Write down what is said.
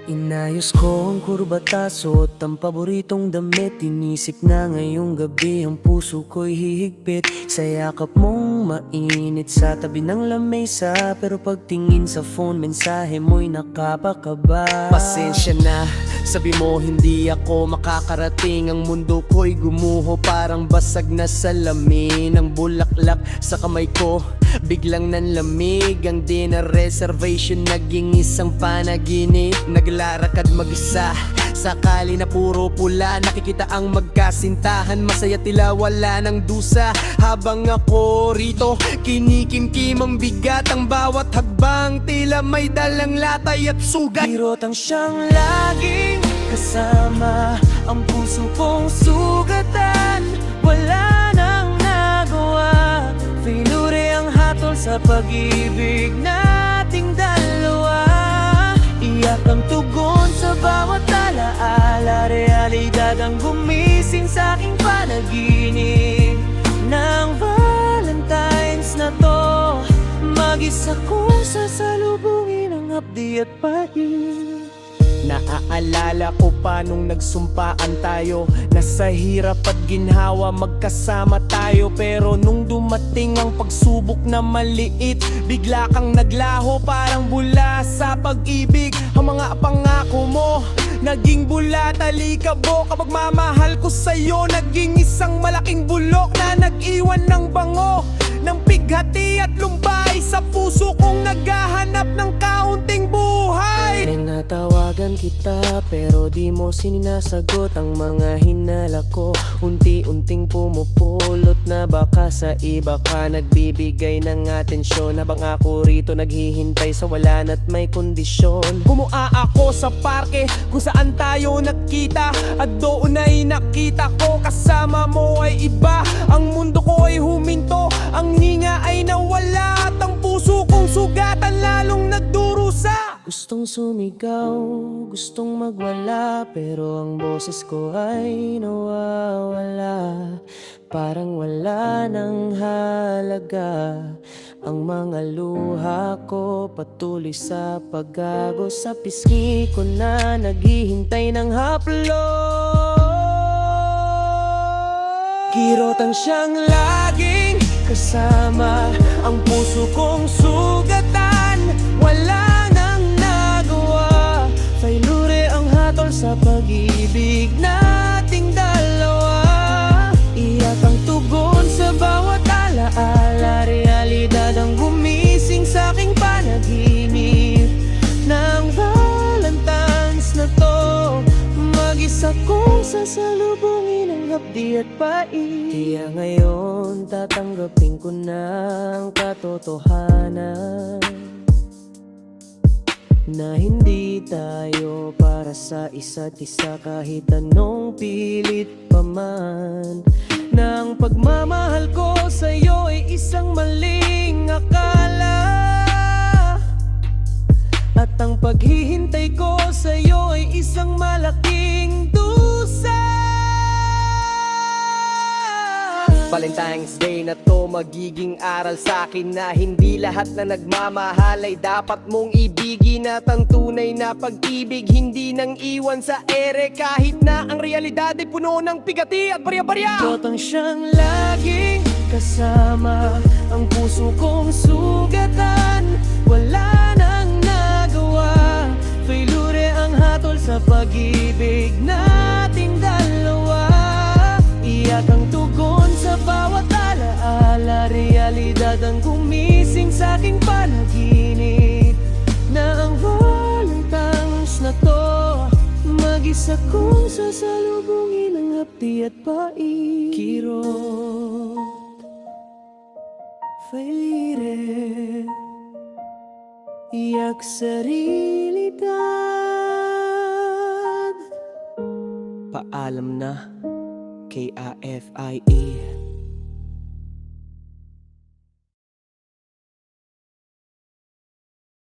Inayos ko ang kurbataso at ang paboritong damit. Inisip na ngayong gabi ang puso ko'y hihigpit sa yakap mong mainit sa tabi ng lamesa. Pero pagtingin sa phone, mensahe mo'y nakapakaba. Pasensya na, sabi mo hindi ako makakarating. Ang mundo ko'y gumuho, parang basag na salamin. Ang bulaklak sa kamay ko biglang nanlamig. Ang dinner reservation naging isang panaginip. Naglarakad mag-isa, sakali na puro pula. Nakikita ang magkasintahan, masaya tila wala ng dusa. Habang ako rito, kinikimkim ang bigat. Ang bawat hagbang tila may dalang latay at sugat. Kirotang siyang laging kasama, ang puso kong sugatan. Wala nang nagawa, finure ang hatol sa pag-ibig nating dalawa. Iyak ang tugon sa bawat alaala, realidad ang gumising sa aking panaginip. Nang Valentine's na to, mag-isa kong sasalubungin ang hapdi at pahit. Naaalala ko pa nung nagsumpaan tayo, nasa hirap at ginhawa magkasama tayo. Pero nung dumating ang pagsubok na maliit, bigla kang naglaho parang bula sa pag-ibig. Ang mga pangako mo naging bula, talikabo. Kapag mamahal ko sa'yo, naging isang malaking bulok na nag-iwan ng bango ng pighati at lumbay sa puso kong naghahanap ng kaunting buhay. Natawagan kita pero di mo sinasagot ang mga hinala ko. Unti-unting pumupulot na baka sa iba ka nagbibigay ng atensyon, habang ako rito naghihintay sa wala na't may kondisyon. Bumua ako sa parke kung saan tayo nakita, at doon ay nakita ko kasama mo ay iba. Ang mundo ko ay huminto, ang hinga ay nawala, at ang puso kong sugatan lalong nagdurusa. Gustong sumigaw, gustong magwala, pero ang boses ko ay nawawala. Parang wala ng halaga ang mga luha ko, patuloy sa paggago. Sa pisngi ko na naghihintay ng haplo. Kirotang siyang laging kasama, ang puso kong sugatan. Wala sa pag-ibig nating dalawa. Iyak ang tugon sa bawat alaala, realidad ang gumising sa aking panaginip. Nang Valentine's na to, mag-isa kong sasalubungin ang hapdi at pait. Kaya ngayon tatanggapin ko na ang katotohanan na hindi tayo para sa isa't isa, kahit anong pilit pa man. Na ang pagmamahal ko sa'yo ay isang maling akala, at ang paghihintay ko sa'yo ay isang malaking dusa. Valentine's Day na to magiging aral sa akin na hindi lahat na nagmamahal ay dapat mong ibigin. At ang tunay na pag-ibig hindi nang iwan sa ere, kahit na ang realidad ay puno ng pigati at barya-barya. Kirotang siyang laging kasama, ang puso kong sugatan. Wala nang nagawa, failure ang hatol sa pag-ibig nating dalawa. Iyak ang tugon sa bawat alaala, realidad ang gumising sa aking panaginip. Na ang Valentine's na to, mag-isa kong sasalubungin ang hapdi at pait. Kirot, failure, iyak sa realidad. Paalam na, KAFIE.